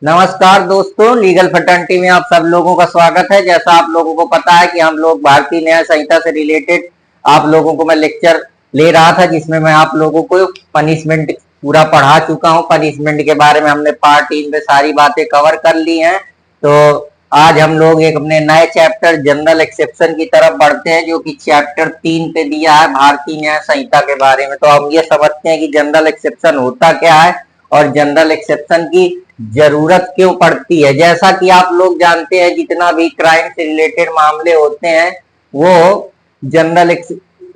नमस्कार दोस्तों, legal fraternity में आप सब लोगों का स्वागत है। जैसा आप लोगों को पता है कि हम लोग भारतीय न्याय संहिता से रिलेटेड आप लोगों को मैं लेक्चर ले रहा था, जिसमें मैं आप लोगों को पनिशमेंट पूरा पढ़ा चुका हूं। पनिशमेंट के बारे में हमने पार्ट 3 में सारी बातें कवर कर ली हैं। तो आज हम लोग एक अपने नए चैप्टर जनरल एक्सेप्शन की तरफ बढ़ते हैं, जो कि चैप्टर 3 पे दिया है भारतीय न्याय संहिता के बारे में। तो हम ये समझते हैं कि जनरल एक्सेप्शन होता क्या है और जनरल एक्सेप्शन की जरूरत क्यों पड़ती है। जैसा कि आप लोग जानते हैं, जितना भी क्राइम से रिलेटेड मामले होते हैं वो जनरल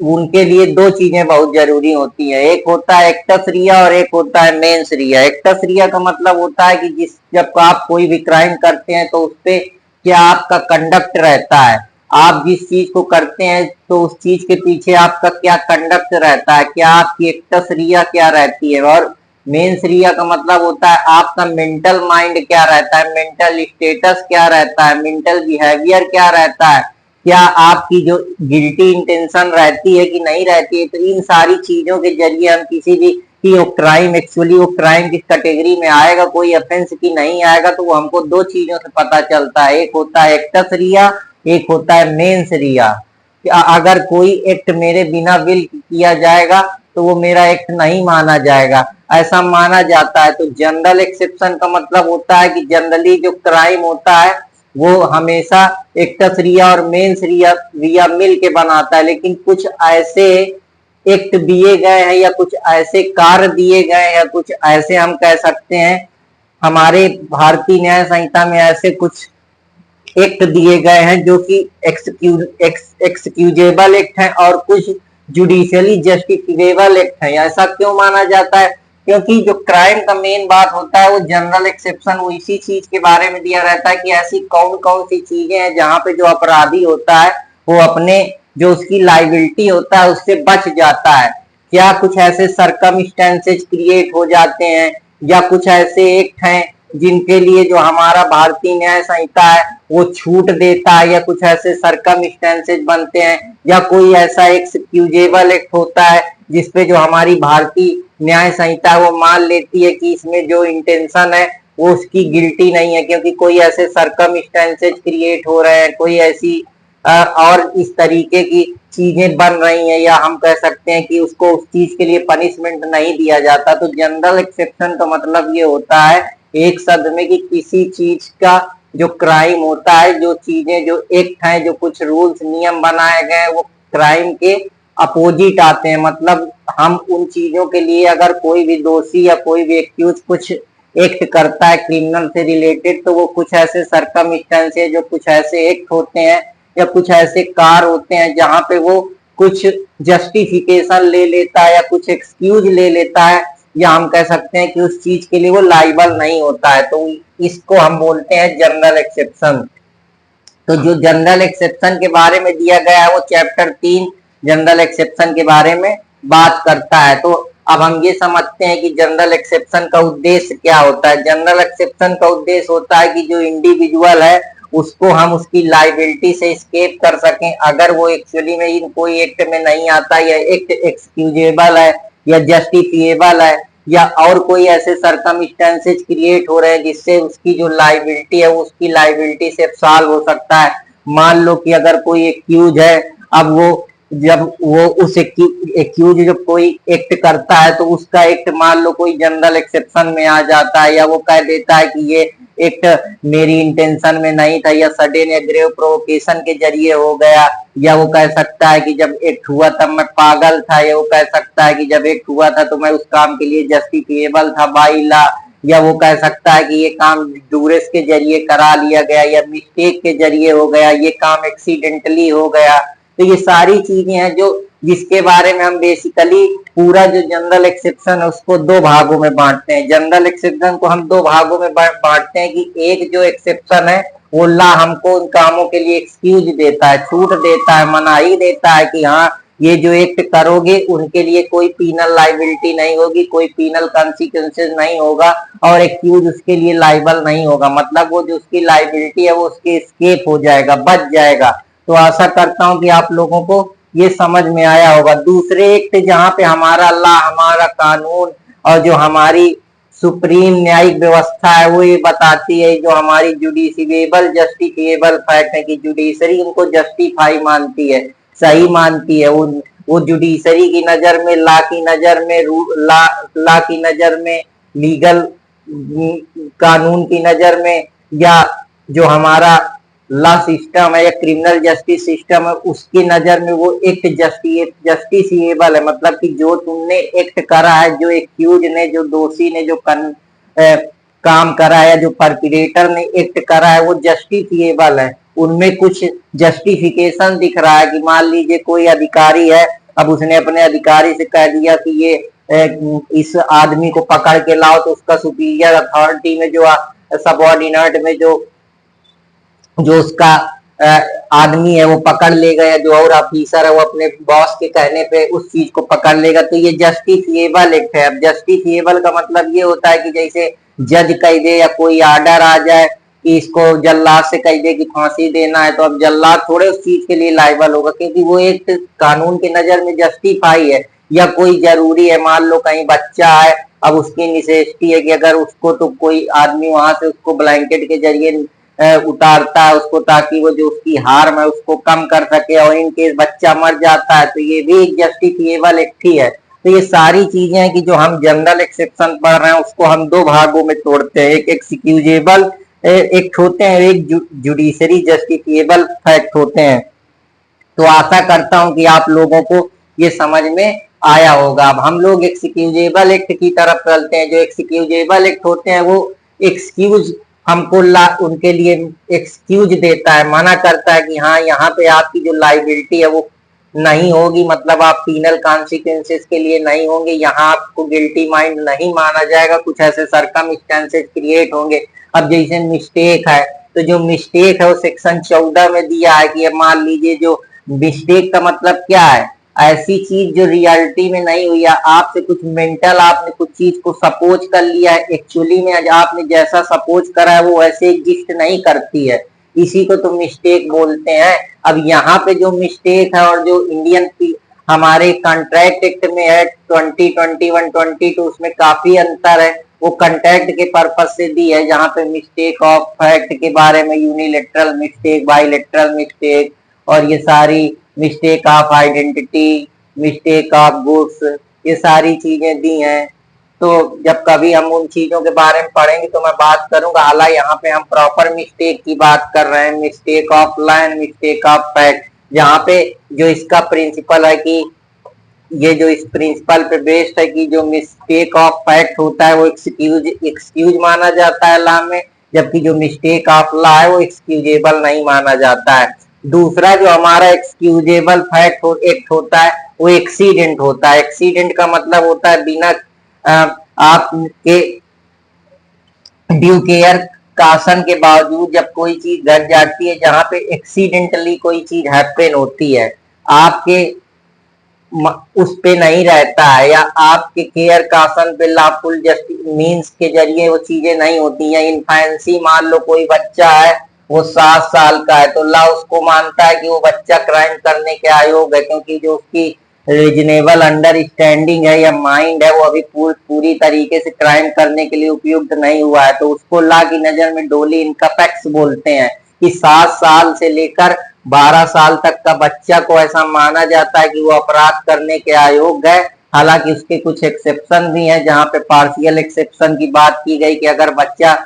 उनके लिए दो चीजें बहुत जरूरी होती हैं। एक होता है एक्टस रिया और एक होता है मेंस रिया। एक्टस रिया का मतलब होता है कि जब आप कोई भी क्राइम करते हैं तो उस पर क्या आपका कंडक्ट रहता है, आप जिस चीज को करते हैं तो उस चीज के पीछे आपका क्या कंडक्ट रहता है, क्या आपकी एक्टस रिया क्या रहती है। और मेंस रिया का मतलब होता है आपका मेंटल माइंड क्या रहता है, मेंटल स्टेटस क्या रहता है, मेंटल बिहेवियर क्या रहता है, क्या आपकी जो गिल्टी इंटेंशन रहती है कि नहीं रहती है। तो इन सारी चीजों के जरिए हम किसी भी कि वो क्राइम एक्चुअली वो क्राइम किस कैटेगरी में आएगा, कोई ऑफेंस की नहीं आएगा, तो वो हमको दो चीजों से पता चलता है। एक होता है एक्टस रिया, एक होता है मेंस रिया। अगर कोई एक्ट मेरे बिना विल किया जाएगा तो वो मेरा एक्ट नहीं माना जाएगा, ऐसा माना जाता है। तो जनरल एक्सेप्शन का मतलब होता है कि जनरली जो क्राइम होता है वो हमेशा एक्टस रिया और मेंस रिया मिल के बनाता है। लेकिन कुछ ऐसे एक्ट दिए गए हैं या कुछ ऐसे कार्य दिए गए हैं या कुछ ऐसे हम कह सकते हैं हमारे भारतीय न्याय संहिता में ऐसे कुछ एक्ट दिए गए हैं जो कि एक्सक्यूजेबल एक्ट हैं और कुछ जुडिशियली जस्टिफिकेबल एक्ट है। ऐसा क्यों माना जाता है? क्योंकि जो क्राइम का मेन बात होता है वो जनरल एक्सेप्शन वो इसी चीज के बारे में दिया रहता है कि ऐसी कौन कौन सी चीजें हैं जहां पे जो अपराधी होता है वो अपने जो उसकी लाइबिलिटी होता है उससे बच जाता है। क्या कुछ ऐसे सरकमस्टेंसेज क्रिएट हो जाते हैं या कुछ ऐसे एक्ट हैं जिनके लिए जो हमारा भारतीय न्याय संहिता है वो छूट देता है, या कुछ ऐसे सरकमस्टेंसेज बनते हैं या कोई ऐसा एक्सक्यूजेबल एक्ट होता है जिसपे जो हमारी भारतीय न्याय संहिता है वो मान लेती है कि इसमें जो इंटेंशन है वो उसकी गिल्टी नहीं है, क्योंकि कोई ऐसे सरकमस्टेंसेज क्रिएट हो रहे हैं, कोई ऐसी और इस तरीके की चीजें बन रही हैं, या हम कह सकते हैं कि उसको उस चीज के लिए पनिशमेंट नहीं दिया जाता। तो जनरल एक्सेप्शन का मतलब ये होता है एक शब्द में कि किसी चीज का जो क्राइम होता है, जो चीजें जो एक्ट हैं, जो कुछ रूल्स नियम बनाए गए वो क्राइम के अपोजिट आते हैं। मतलब हम उन चीजों के लिए अगर कोई भी दोषी या कोई भी एक्यूज कुछ एक्ट करता है क्रिमिनल से रिलेटेड, तो वो कुछ ऐसे सरकमस्टेंसेस जो कुछ ऐसे एक्ट होते हैं या कुछ ऐसे कार होते हैं जहां पे वो कुछ जस्टिफिकेशन ले लेता है या कुछ एक्सक्यूज ले लेता है, या हम कह सकते हैं कि उस चीज के लिए वो लाइबल नहीं होता है, तो इसको हम बोलते हैं जनरल एक्सेप्शन। तो जो जनरल एक्सेप्शन के बारे में दिया गया है वो चैप्टर 3 जनरल एक्सेप्शन के बारे में बात करता है। तो अब हम ये समझते हैं कि जनरल एक्सेप्शन का उद्देश्य क्या होता है। जनरल एक्सेप्शन का उद्देश्य होता है कि जो इंडिविजुअल है उसको हम उसकी लाइबिलिटी से स्केप कर सकें अगर वो एक्चुअली में इन कोई एक्ट में नहीं आता, या एक्ट एक्सक्यूजेबल है या जस्टिफिएबल है, या और कोई ऐसे सरकमस्टेंसेज क्रिएट हो रहे हैं जिससे उसकी जो लाइबिलिटी है वो उसकी लाइबिलिटी से सॉल्व हो सकता है। मान लो कि अगर कोई एक्यूज है, अब वो जब वो उस एक्यूज जब कोई एक्ट करता है तो उसका एक्ट मान लो कोई जनरल एक्सेप्शन में आ जाता है, या वो कह देता है कि ये एक्ट मेरी इंटेंशन में नहीं था, या सडन या ग्रेव प्रोवोकेशन के जरिए हो गया, या वो कह सकता है कि जब एक्ट हुआ तब मैं पागल था, या वो कह सकता है कि जब एक्ट हुआ था तो मैं उस काम के लिए जस्टिफिएबल था बाई लॉ, या वो कह सकता है कि ये काम ड्यूरेस के जरिए करा लिया गया या मिस्टेक के जरिए हो गया, ये काम एक्सीडेंटली हो गया। तो ये सारी चीजें हैं जो जिसके बारे में हम बेसिकली पूरा जो जनरल एक्सेप्शन है उसको दो भागों में बांटते हैं। जनरल एक्सेप्शन को हम दो भागों में बांटते हैं कि एक जो एक्सेप्शन है वो ला हमको उन कामों के लिए एक्सक्यूज देता है, छूट देता है, मनाही देता है कि हाँ ये जो एक्ट करोगे उनके लिए कोई पीनल लाइबिलिटी नहीं होगी, कोई पीनल कॉन्सिक्वेंसेस नहीं होगा और एक्यूज उसके लिए लाइबल नहीं होगा। मतलब वो जो उसकी लाइबिलिटी है वो उसके स्केप हो जाएगा, बच जाएगा। तो आशा करता हूं कि आप लोगों को ये समझ में आया होगा। दूसरे एक्ट जहां पे हमारा ला, हमारा कानून और जो हमारी सुप्रीम न्यायिक व्यवस्था है वो ये बताती है, जो हमारी जुडिशियबल जस्टिफिएबल फैक्ट है कि जुडिशरी उनको जस्टिफाई मानती है, सही मानती है। वो जुडिशरी की नजर में, ला की नजर में, ला की नजर में, लीगल कानून की नजर में, या जो हमारा लॉ सिस्टम है या क्रिमिनल जस्टिस सिस्टम है उसकी नजर में वो एक्ट जस्टिसिएबल है। मतलब कि जो तुमने एक्ट करा है, जो एक्यूज ने, जो दोषी ने जो काम करा है, या जो परपिरेटर ने एक्ट करा है, वो जस्टिफिएबल है। उनमें कुछ जस्टिफिकेशन दिख रहा है कि मान लीजिए कोई अधिकारी है, अब उसने अपने अधिकारी से कह दिया कि ये इस आदमी को पकड़ के लाओ, तो उसका सुपीरियर अथॉरिटी में जो सबऑर्डिनेट में जो उसका आदमी है वो पकड़ लेगा, या जो और ऑफिसर है वो अपने बॉस के कहने पे उस चीज को पकड़ लेगा, तो ये जस्टिफिएबल एक्ट है। अब जस्टिफिएबल का मतलब ये होता है कि जैसे जज कह दे या कोई आर्डर आ जाए कि इसको जल्लाद से कह दे कि फांसी देना है, तो अब जल्लाद थोड़े उस चीज के लिए लायबल होगा, क्योंकि वो एक कानून की नजर में जस्टिफाई है। या कोई जरूरी है, मान लो कहीं बच्चा है, अब उसकी नेसेसिटी है कि अगर उसको, तो कोई आदमी वहां से उसको ब्लैंकेट के जरिए उतारता है उसको, ताकि वो जो उसकी हार्म है उसको कम कर सके, और इन केस बच्चा मर जाता है तो ये भी एक जस्टिफिएबल एक्ट ही है। तो ये सारी चीजें हैं कि जो हम जनरल एक्सेप्शन पढ़ रहे हैं उसको हम दो भागों में तोड़ते हैं, एक एक्सक्यूजेबल एक्ट होते हैं, एक जुडिशरी जस्टिफिएबल फैक्ट होते हैं। तो आशा करता हूं कि आप लोगों को ये समझ में आया होगा। अब हम लोग एक्सक्यूजेबल एक्ट की तरफ चलते हैं। जो एक्सक्यूजेबल एक्ट होते हैं वो एक्सक्यूज हमको उनके लिए एक्सक्यूज देता है, मना करता है कि हाँ यहाँ पे आपकी जो लाइबिलिटी है वो नहीं होगी, मतलब आप पीनल कॉन्सिक्वेंसेस के लिए नहीं होंगे, यहाँ आपको गिल्टी माइंड नहीं माना जाएगा, कुछ ऐसे सरकमस्टेंसेस क्रिएट होंगे। अब जैसे मिस्टेक है, तो जो मिस्टेक है वो सेक्शन 14 में दिया है कि मान लीजिए जो मिस्टेक का मतलब क्या है, ऐसी चीज जो रियलिटी में नहीं हुई है, आपसे कुछ मेंटल आपने कुछ चीज को सपोज कर लिया है, एक्चुअली में आपने जैसा सपोज करा है वो वैसे एग्जिस्ट नहीं करती है, इसी को तो मिस्टेक बोलते हैं। अब यहाँ पे जो मिस्टेक है और जो इंडियन हमारे कॉन्ट्रैक्ट एक्ट में है 2021-22, उसमें काफी अंतर है। वो कॉन्ट्रैक्ट के पर्पज से दी है, जहाँ पे मिस्टेक ऑफ फैक्ट के बारे में यूनिलेटरल मिस्टेक, बाइलेटरल मिस्टेक, और ये सारी mistake of identity, mistake of goods, ये सारी चीजें दी हैं। तो जब कभी हम उन चीजों के बारे में पढ़ेंगे तो मैं बात करूंगा। हालांकि यहाँ पे हम प्रॉपर मिस्टेक की बात कर रहे हैं, mistake of law and mistake of fact, जहाँ पे जो इसका प्रिंसिपल है कि ये जो इस प्रिंसिपल पे बेस्ड है कि जो मिस्टेक ऑफ फैक्ट होता है वो एक्सक्यूज माना जाता है लॉ में, जबकि जो मिस्टेक ऑफ लॉ है वो एक्सक्यूजेबल नहीं माना जाता है। दूसरा जो हमारा एक्सक्यूजेबल फैक्ट एक्ट होता है वो एक्सीडेंट होता है। एक्सीडेंट का मतलब होता है बिना आपके ड्यू केयर कासन के बावजूद जब कोई चीज घट जाती है, जहां पे एक्सीडेंटली कोई चीज हैपन होती है, आपके उस पे नहीं रहता है, या आपके केयर कासन पे लॉफुल मीन्स के जरिए वो चीजें नहीं होती हैं। इन्फेंसी, मान लो कोई बच्चा है वो 7 साल का है, तो लॉ उसको मानता है कि वो बच्चा क्राइम करने के अयोग्य है, क्योंकि जो उसकी रीजनेबल अंडरस्टैंडिंग है या माइंड है वो अभी पूरी तरीके से क्राइम करने के लिए उपयुक्त नहीं हुआ है। तो उसको लॉ की नजर में डोली इनकफेक्स बोलते हैं कि 7 साल से लेकर 12 साल तक का बच्चा को ऐसा माना जाता है कि वो अपराध करने के अयोग्य है। हालांकि उसके कुछ एक्सेप्शन भी हैं, जहां पे पार्शियल एक्सेप्शन की बात की गई कि अगर बच्चा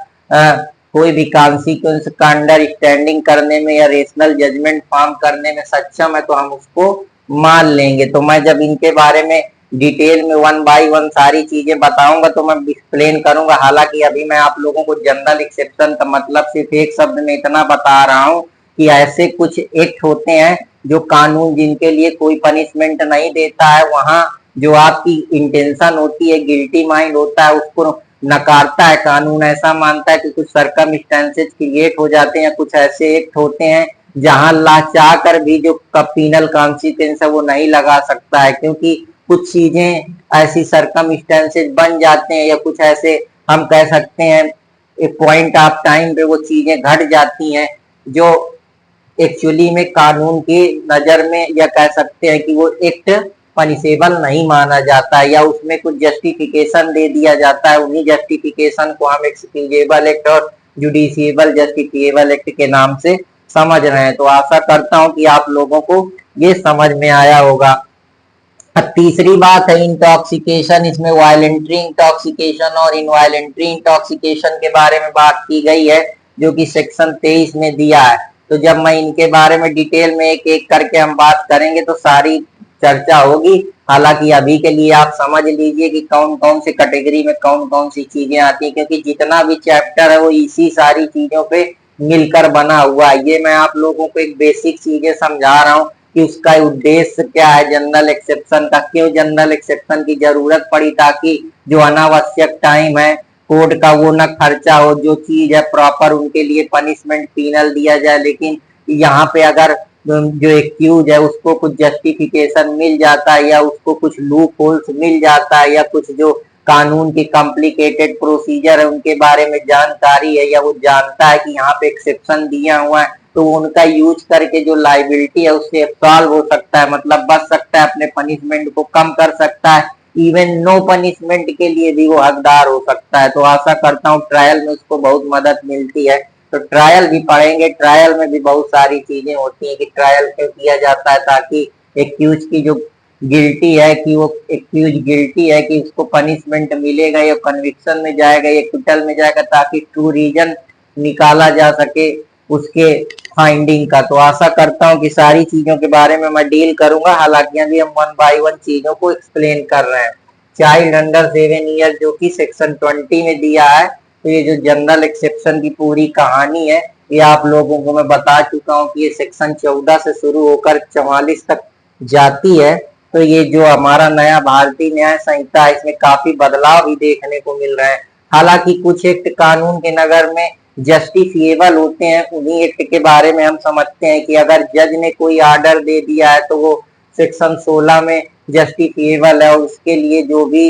कोई भी कॉन्सिक्वेंस का अंडरस्टैंडिंग करने में या रेशनल जजमेंट फॉर्म करने में सक्षम है तो हम उसको मान लेंगे। तो मैं जब इनके बारे में डिटेल में 1 बाय 1 सारी चीजें बताऊंगा तो मैं एक्सप्लेन करूंगा। हालांकि अभी मैं आप लोगों को जनरल एक्सेप्शन का मतलब सिर्फ एक शब्द में इतना बता रहा हूं कि ऐसे कुछ एक्ट होते हैं जो कानून जिनके लिए कोई पनिशमेंट नहीं देता है, वहां जो आपकी इंटेंशन होती है, गिल्टी माइंड होता है, उसको नकारता है कानून। ऐसा मानता है कि कुछ सरकमस्टेंसेस क्रिएट हो जाते हैं, कुछ ऐसे एक्ट होते हैं जहां ला चाह कर भी जो पीनल कॉन्सिक्वेंस है वो नहीं लगा सकता है, क्योंकि कुछ चीजें ऐसी सरकमस्टेंसेस बन जाते हैं, या कुछ ऐसे हम कह सकते हैं एक पॉइंट ऑफ टाइम पे वो चीजें घट जाती हैं जो एक्चुअली में कानून की नजर में, या कह सकते हैं कि वो एक्ट पनिशेबल नहीं माना जाता है, या उसमें कुछ जस्टिफिकेशन दे दिया जाता है। उन्हीं जस्टिफिकेशन को हम एक्सक्यूजेबल एक्ट और जुडिशियबल जस्टिफिएबल एक्ट के नाम से समझ रहे हैं। तो आशा करता हूं कि आप लोगों को ये समझ में आया होगा। अब तीसरी बात है इंटॉक्सिकेशन। इसमें वायलेंट्री इंटॉक्सिकेशन और इनवायलेंट्री इंटॉक्सिकेशन के बारे में बात की गई है, जो कि सेक्शन 23 में दिया है। तो जब मैं इनके बारे में डिटेल में एक एक करके हम बात करेंगे तो सारी चर्चा होगी। हालांकि अभी के लिए आप समझ लीजिए कि कौन कौन सी कैटेगरी में कौन कौन सी चीजें आती है, क्योंकि जितना भी चैप्टर है वो इसी सारी चीजों पे मिलकर बना हुआ है। ये मैं आप लोगों को एक बेसिक चीजें समझा रहा हूँ कि उसका उद्देश्य क्या है, जनरल एक्सेप्शन का, क्यों जनरल एक्सेप्शन की जरूरत पड़ी, ताकि जो अनावश्यक टाइम है कोर्ट का वो न खर्चा हो, जो चीज है प्रॉपर उनके लिए पनिशमेंट पीनल दिया जाए। लेकिन यहाँ पे अगर जो एक्यूज है उसको कुछ जस्टिफिकेशन मिल जाता है, या उसको कुछ लूप होल्स मिल जाता है, या कुछ जो कानून की कॉम्प्लिकेटेड प्रोसीजर है उनके बारे में जानकारी है, या वो जानता है कि यहाँ पे एक्सेप्शन दिया हुआ है, तो उनका यूज करके जो लाइबिलिटी है उससे सॉल्व हो सकता है, मतलब बच सकता है, अपने पनिशमेंट को कम कर सकता है। इवन नो पनिशमेंट के लिए भी वो हकदार हो सकता है। तो आशा करता हूँ ट्रायल में उसको बहुत मदद मिलती है। तो ट्रायल भी पढ़ेंगे। ट्रायल में भी बहुत सारी चीजें होती हैं कि ट्रायल क्यों किया जाता है, ताकि एक्यूज की जो गिल्टी है कि वो एक्यूज गिल्टी है कि उसको पनिशमेंट मिलेगा, या कन्विक्शन में जाएगा, या एक्विटल में जाएगा, ताकि ट्रू रीजन निकाला जा सके उसके फाइंडिंग का। तो आशा करता हूँ कि सारी चीजों के बारे में मैं डील करूंगा। हालांकि अभी हम 1 बाय 1 चीजों को एक्सप्लेन कर रहे हैं। चाइल्ड अंडर 7 ईयर जो कि सेक्शन 20 में दिया है। तो ये जो जनरल एक्सेप्शन की पूरी कहानी है ये आप लोगों को मैं बता चुका हूँ कि ये सेक्शन 14 से शुरू होकर 44 तक जाती है। तो ये जो हमारा नया भारतीय न्याय संहिता है इसमें काफी बदलाव भी देखने को मिल रहे हैं। हालांकि कुछ एक्ट कानून के नगर में जस्टिफिएबल होते हैं। उन्हीं एक्ट के बारे में हम समझते हैं कि अगर जज ने कोई ऑर्डर दे दिया है तो वो सेक्शन 16 में जस्टिफिएबल है, और उसके लिए जो भी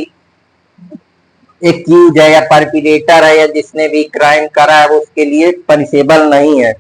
एक्यूज है या परपिलेटर है या जिसने भी क्राइम करा है वो उसके लिए पनिशेबल नहीं है।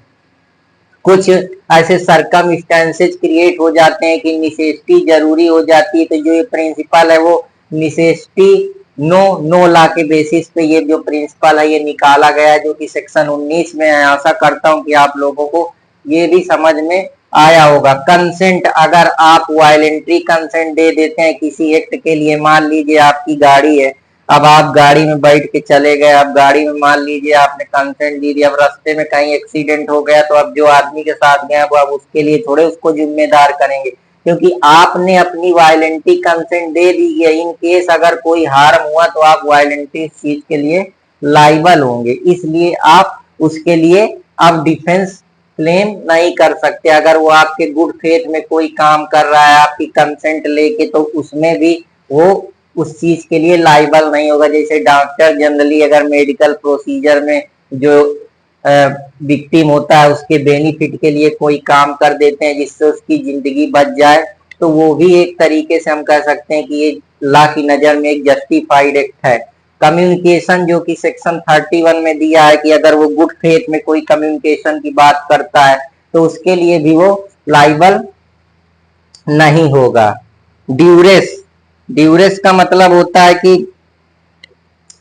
कुछ ऐसे सरकमस्टेंसेस क्रिएट हो जाते हैं कि निसेसिटी जरूरी हो जाती है। तो जो ये प्रिंसिपल है वो निसेसिटी नो लॉ के बेसिस पे ये जो प्रिंसिपल है ये निकाला गया है, जो कि सेक्शन 19 में है। आशा करता हूं कि आप लोगों को ये भी समझ में आया होगा। कंसेंट, अगर आप वायलेंट्री कंसेंट दे देते हैं किसी एक्ट के लिए, मान लीजिए आपकी गाड़ी है, अब आप गाड़ी में बैठ के चले गए, अब गाड़ी में मान लीजिए आपने कंसेंट दे दिया, अब रास्ते में कहीं एक्सीडेंट हो गया तो अब जो आदमी के साथ गया वो अब उसके लिए थोड़े उसको जिम्मेदार करेंगे, क्योंकि आपने अपनी वायलेंट्री कंसेंट दे दी है। इन केस अगर कोई हार्म हुआ तो आप वायलेंट्री चीज के लिए लाइबल होंगे, इसलिए आप उसके लिए अब डिफेंस क्लेम नहीं कर सकते। अगर वो आपके गुड फेथ में कोई काम कर रहा है आपकी कंसेंट लेके, तो उसमें भी वो उस चीज के लिए लाइबल नहीं होगा। जैसे डॉक्टर जनरली अगर मेडिकल प्रोसीजर में जो विक्टिम होता है उसके बेनिफिट के लिए कोई काम कर देते हैं जिससे उसकी जिंदगी बच जाए, तो वो भी एक तरीके से हम कह सकते हैं कि ये लॉ की नजर में एक जस्टिफाइड एक्ट है। कम्युनिकेशन जो कि सेक्शन 31 में दिया है कि अगर वो गुड फेथ में कोई कम्युनिकेशन की बात करता है तो उसके लिए भी वो लाइबल नहीं होगा। ड्यूरेस, ड्यूरेस का मतलब होता है कि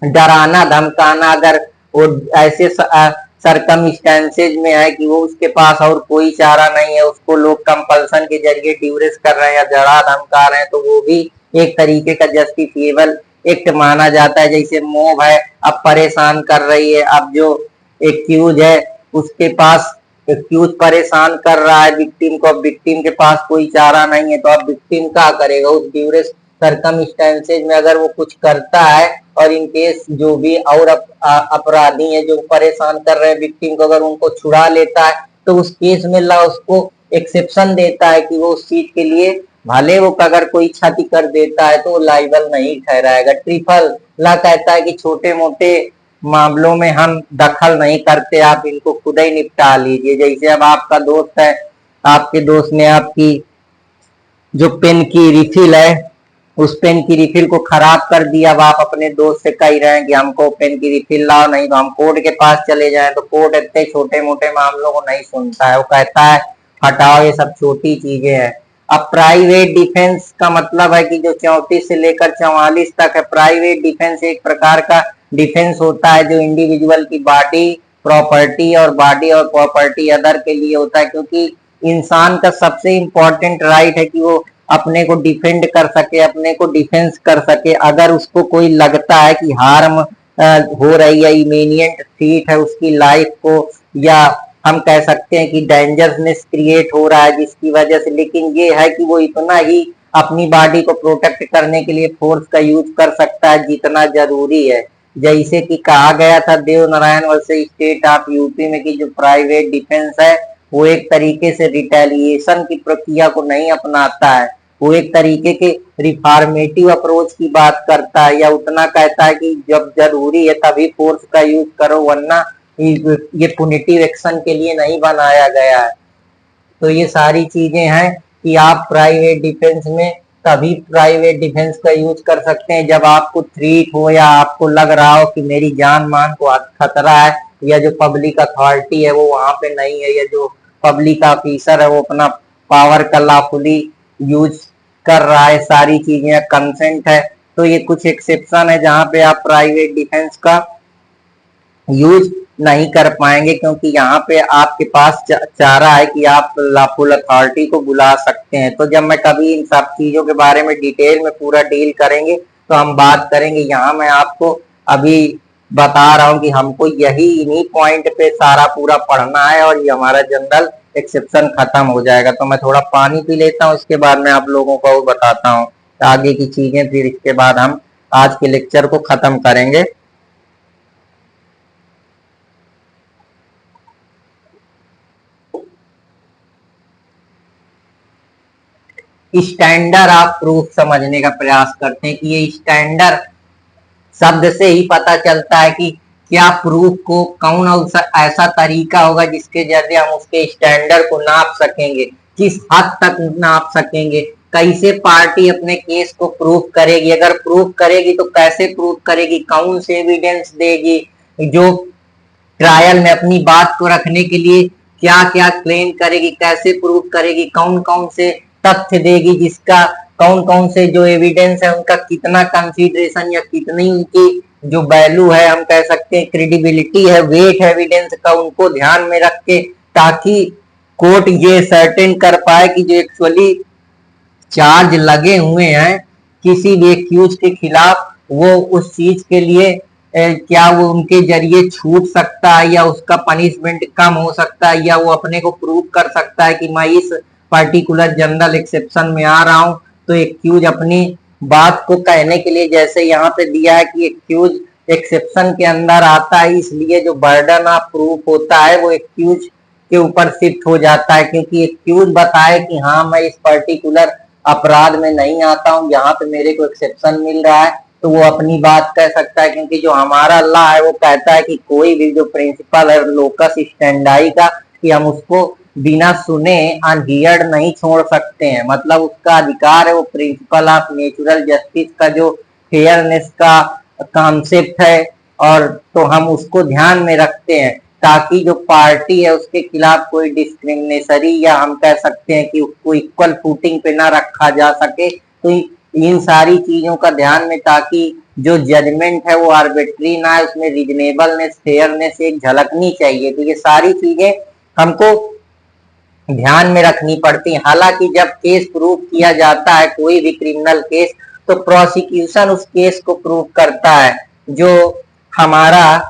डराना धमकाना। अगर वो ऐसे सरकमस्टेंसेज में है कि वो उसके पास और कोई चारा नहीं है, उसको लोग कंपल्सन के जरिए ड्यूरेस कर रहे हैं या डरा धमका रहे हैं, तो वो भी एक तरीके का जस्टिफिएबल एक्ट माना जाता है। जैसे मोब है, अब परेशान कर रही है, अब जो एक्यूज है उसके पास, एक्यूज परेशान कर रहा है विक्टिम को, अब विक्टिम के पास कोई चारा नहीं है, तो अब विक्टिम क्या करेगा उस ड्यूरेस सरकमस्टेंसेज में। अगर वो कुछ करता है और इन केस जो भी और अपराधी है जो परेशान कर रहे हैं विक्टिम को, अगर उनको छुड़ा लेता है तो उस केस में ला उसको एक्सेप्शन देता है कि वो उस चीज के लिए भले वो अगर कोई क्षति कर देता है तो वो लाइबल नहीं ठहराएगा। ट्रिपल ला कहता है कि छोटे मोटे मामलों में हम दखल नहीं करते, आप इनको खुद ही निपटा लीजिए। जैसे अब आपका दोस्त है, आपके दोस्त ने आपकी जो पेन की रिफिल है उस पेन की रिफिल को खराब कर दिया, अब आप अपने दोस्त से कह रहे हैं कि हमको पेन की रिफिल लाओ, नहीं तो हम कोर्ट के पास चले जाएं, तो कोर्ट इतने छोटे मोटे मामलों को नहीं सुनता है, वो कहता है हटाओ ये सब छोटी चीजें हैं। अब प्राइवेट डिफेंस का मतलब है कि जो 34 से लेकर 44 तक है, प्राइवेट डिफेंस एक प्रकार का डिफेंस होता है जो इंडिविजुअल की बॉडी प्रॉपर्टी और बॉडी और प्रॉपर्टी अदर के लिए होता है, क्योंकि इंसान का सबसे इम्पोर्टेंट राइट है कि वो अपने को डिफेंड कर सके, अपने को डिफेंस कर सके। अगर उसको कोई लगता है कि हार्म हो रही है, इमीनिएंट थ्रेट है उसकी लाइफ को, या हम कह सकते हैं कि डेंजरनेस क्रिएट हो रहा है जिसकी वजह से, लेकिन ये है कि वो इतना ही अपनी बॉडी को प्रोटेक्ट करने के लिए फोर्स का यूज कर सकता है जितना जरूरी है। जैसे कि कहा गया था Dev Narayan versus state of UP में कि जो प्राइवेट डिफेंस है वो एक तरीके से रिटेलिएशन की प्रक्रिया को नहीं अपनाता है, वो एक तरीके के रिफॉर्मेटिव अप्रोच की बात करता है, या उतना कहता है कि जब जरूरी है तभी फोर्स का यूज करो, वरना ये पुनिटिव एक्शन के लिए नहीं बनाया गया है। तो ये सारी चीजें हैं कि आप प्राइवेट डिफेंस में तभी प्राइवेट डिफेंस का यूज कर सकते हैं जब आपको थ्रेट हो, या आपको लग रहा हो कि मेरी जान मान को खतरा है, या जो पब्लिक अथॉरिटी है वो वहां पे नहीं है, या जो पब्लिक ऑफिसर है वो अपना पावर का लॉफुली यूज कर रहा है, सारी चीजें कंसेंट है। तो ये कुछ एक्सेप्शन है जहां पे आप प्राइवेट डिफेंस का यूज नहीं कर पाएंगे, क्योंकि यहाँ पे आपके पास चारा है कि आप लॉफुल अथॉरिटी को बुला सकते हैं। तो जब मैं कभी इन सब चीजों के बारे में डिटेल में पूरा डील करेंगे तो हम बात करेंगे। यहाँ मैं आपको अभी बता रहा हूँ कि हमको यही इन्हीं पॉइंट पे सारा पूरा पढ़ना है और ये हमारा जनरल एक्सेप्शन खत्म हो जाएगा। तो मैं थोड़ा पानी पी लेता हूँ, इसके बाद मैं आप लोगों को बताता हूँ आगे की चीजें, फिर इसके बाद हम आज के लेक्चर को खत्म करेंगे। स्टैंडर्ड ऑफ प्रूफ समझने का प्रयास करते हैं कि ये स्टैंडर्ड शब्द से ही पता चलता है कि क्या प्रूफ को कौन ऐसा तरीका होगा जिसके जरिए हम उसके स्टैंडर्ड को नाप सकेंगे, किस हद तक नाप सकेंगे, कैसे पार्टी अपने केस को प्रूफ करेगी, अगर प्रूफ करेगी तो कैसे प्रूफ करेगी, कौन से एविडेंस देगी, जो ट्रायल में अपनी बात को रखने के लिए क्या क्या क्लेम करेगी, कैसे प्रूफ करेगी, कौन कौन से तथ्य देगी, जिसका कौन कौन से जो एविडेंस है उनका कितना कंसीडरेशन या कितनी उनकी जो वैल्यू है, हम कह सकते हैं क्रेडिबिलिटी है, वेट है एविडेंस का, उनको ध्यान में रख के, ताकि कोर्ट ये सर्टेन कर पाए कि जो एक्चुअली चार्ज लगे हुए हैं किसी भी एक्यूज के खिलाफ वो उस चीज के लिए क्या वो उनके जरिए छूट सकता है, या उसका पनिशमेंट कम हो सकता है, या वो अपने को प्रूव कर सकता है कि मैं इस पर्टिकुलर जनरल एक्सेप्शन में आ रहा हूं। तो एक्यूज अपनी बात को कहने के लिए, जैसे यहाँ पे दिया है कि एक्यूज एक्सेप्शन के अंदर आता है, इसलिए जो बर्डन ऑफ प्रूफ होता है वो एक्यूज के ऊपर शिफ्ट हो जाता है, क्योंकि एक्यूज बताए कि हाँ मैं इस पर्टिकुलर अपराध में नहीं आता हूँ, यहाँ पे मेरे को एक्सेप्शन मिल रहा है, तो वो अपनी बात कह सकता है। क्योंकि जो हमारा लॉ है वो कहता है कि कोई भी जो प्रिंसिपल है लोकस स्टैंडाई का, कि हम उसको बिना सुने अनहियर्ड नहीं छोड़ सकते हैं, मतलब उसका अधिकार है, वो प्रिंसिपल ऑफ नेचुरल जस्टिस का जो फेयरनेस का कॉन्सेप्ट है, और तो हम उसको ध्यान में रखते हैं ताकि जो पार्टी है उसके खिलाफ कोई डिस्क्रिमिनेशरी, या हम कह सकते हैं कि उसको इक्वल फूटिंग पे ना रखा जा सके। तो इन सारी चीजों का ध्यान में, ताकि जो जजमेंट है वो आर्बिट्री ना है, उसमें रीजनेबलनेस फेयरनेस एक झलकनी चाहिए। तो ये सारी चीजें हमको ध्यान में रखनी पड़ती है। हालांकि जब केस प्रूव किया जाता है कोई भी क्रिमिनल केस, तो प्रोसिक्यूशन उस केस को प्रूव करता है, जो हमारा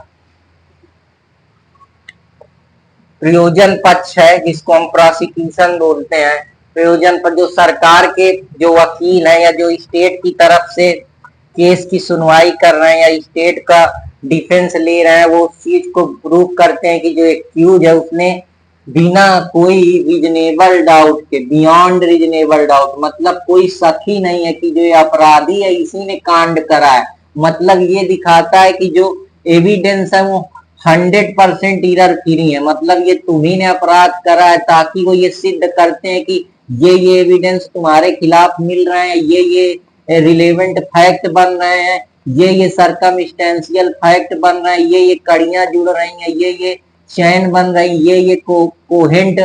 प्रयोजन पक्ष है जिसको हम प्रोसिक्यूशन बोलते हैं। प्रयोजन पर जो सरकार के जो वकील हैं या जो स्टेट की तरफ से केस की सुनवाई कर रहे हैं या स्टेट का डिफेंस ले रहे हैं, वो उस चीज को प्रूव करते हैं कि जो एक्यूज है उसने बिना कोई रीजनेबल डाउट के, बियॉन्ड रीजनेबल डाउट, मतलब कोई शक ही नहीं है कि जो ये अपराधी है इसी ने कांड करा है, मतलब ये दिखाता है कि जो एविडेंस है वो 100% इरर फ्री है, मतलब ये तुम्ही ने अपराध करा है, ताकि वो ये सिद्ध करते हैं कि ये एविडेंस तुम्हारे खिलाफ मिल रहे हैं, ये रिलेवेंट फैक्ट बन रहे हैं, ये सर्कमस्टेंशियल फैक्ट बन रहे हैं, ये कड़ियां जुड़ रही हैं, ये चैन बन रही, ये कोहेंट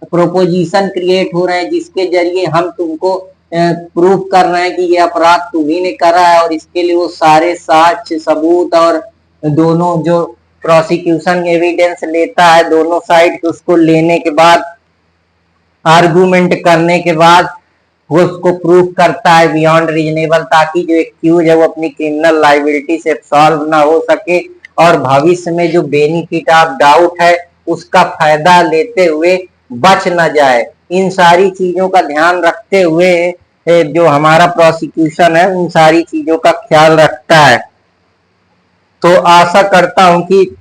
प्रोपोजिशन क्रिएट हो रहे हैं जिसके जरिए हम तुमको प्रूफ कर रहे हैं कि ये अपराध तुम्ही ने करा है, और इसके लिए वो सारे साक्ष्य सबूत और दोनों जो प्रोसिक्यूशन एविडेंस लेता है दोनों साइड, उसको लेने के बाद आर्गुमेंट करने के बाद वो उसको प्रूफ करता है बियॉन्ड रीजनेबल, ताकि जो एक्यूज है वो अपनी क्रिमिनल लाइबिलिटी से सॉल्व ना हो सके और भविष्य में जो बेनिफिट ऑफ डाउट है उसका फायदा लेते हुए बच न जाए। इन सारी चीजों का ध्यान रखते हुए जो हमारा प्रोसिक्यूशन है उन सारी चीजों का ख्याल रखता है। तो आशा करता हूं कि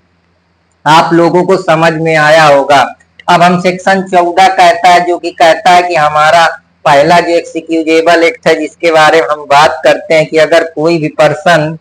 आप लोगों को समझ में आया होगा। अब हम सेक्शन 14 कहता है, जो कि कहता है कि हमारा पहला जो एक्सक्यूजेबल एक्ट है जिसके बारे में हम बात करते हैं कि अगर कोई भी पर्सन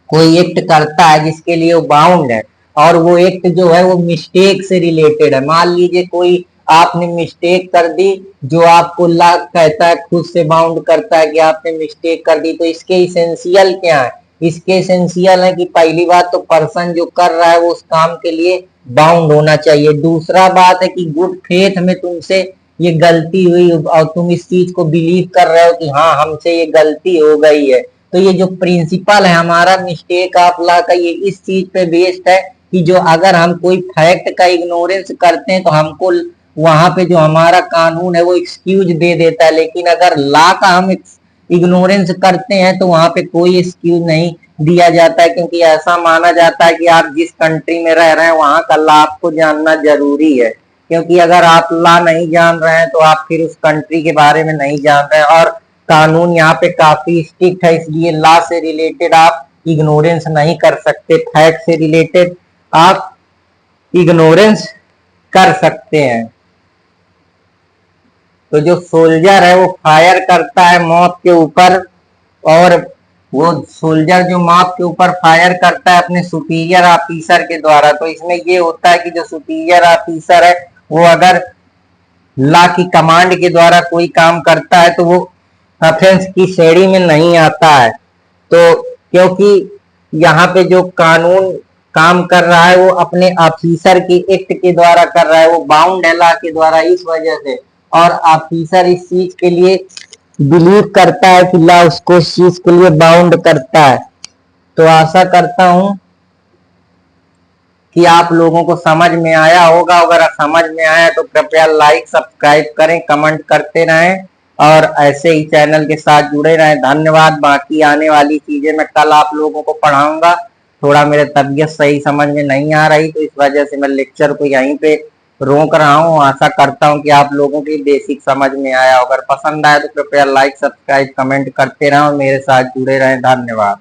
कोई एक्ट करता है जिसके लिए वो बाउंड है और वो एक्ट जो है वो मिस्टेक से रिलेटेड है। मान लीजिए कोई आपने मिस्टेक कर दी, जो आपको लॉ कहता है खुद से बाउंड करता है कि आपने मिस्टेक कर दी, तो इसके इसेंशियल क्या है? इसके इसेंशियल है कि पहली बात तो पर्सन जो कर रहा है वो उस काम के लिए बाउंड होना चाहिए। दूसरा बात है कि गुड फेथ में तुमसे ये गलती हुई और तुम इस चीज को बिलीव कर रहे हो कि हाँ हमसे ये गलती हो गई है। तो ये जो प्रिंसिपल है हमारा मिस्टेक ऑफ लॉ का, ये इस चीज पे बेस्ड है कि जो अगर हम कोई फैक्ट का इग्नोरेंस करते हैं तो हमको वहां पे जो हमारा कानून है वो एक्सक्यूज दे देता है, लेकिन अगर लॉ का हम इग्नोरेंस करते हैं तो वहां पे कोई एक्सक्यूज नहीं दिया जाता है, क्योंकि ऐसा माना जाता है कि आप जिस कंट्री में रह रहे हैं वहां का लॉ आपको जानना जरूरी है। क्योंकि अगर आप लॉ नहीं जान रहे हैं तो आप फिर उस कंट्री के बारे में नहीं जान रहे हैं, और कानून यहाँ पे काफी स्ट्रिक्ट है, इसलिए लॉ से रिलेटेड आप इग्नोरेंस नहीं कर सकते, फैक्ट से रिलेटेड आप इग्नोरेंस कर सकते हैं। तो जो सोल्जर है वो फायर करता है मौत के ऊपर, और वो सोल्जर जो मौत के ऊपर फायर करता है अपने सुपीरियर ऑफिसर के द्वारा। तो इसमें ये होता है कि जो सुपीरियर ऑफिसर है वो अगर लॉ की कमांड के द्वारा कोई काम करता है तो वो ऑफेंस की श्रेणी में नहीं आता है। तो क्योंकि यहाँ पे जो कानून काम कर रहा है वो अपने ऑफिसर की एक्ट के द्वारा कर रहा है, वो बाउंड है लॉ के द्वारा, इस वजह से। और ऑफिसर इस चीज के लिए बिलीव करता है कि लॉ उसको इस चीज के लिए बाउंड करता है। तो आशा करता हूं कि आप लोगों को समझ में आया होगा। अगर समझ में आया तो कृपया लाइक सब्सक्राइब करें, कमेंट करते रहें और ऐसे ही चैनल के साथ जुड़े रहें। धन्यवाद। बाकी आने वाली चीजें मैं कल आप लोगों को पढ़ाऊंगा। थोड़ा मेरे तबीयत सही समझ में नहीं आ रही तो इस वजह से मैं लेक्चर को यहीं पे रोक रहा हूँ। आशा करता हूँ कि आप लोगों की बेसिक समझ में आया। अगर पसंद आया तो कृपया लाइक सब्सक्राइब कमेंट करते रहें और मेरे साथ जुड़े रहें। धन्यवाद।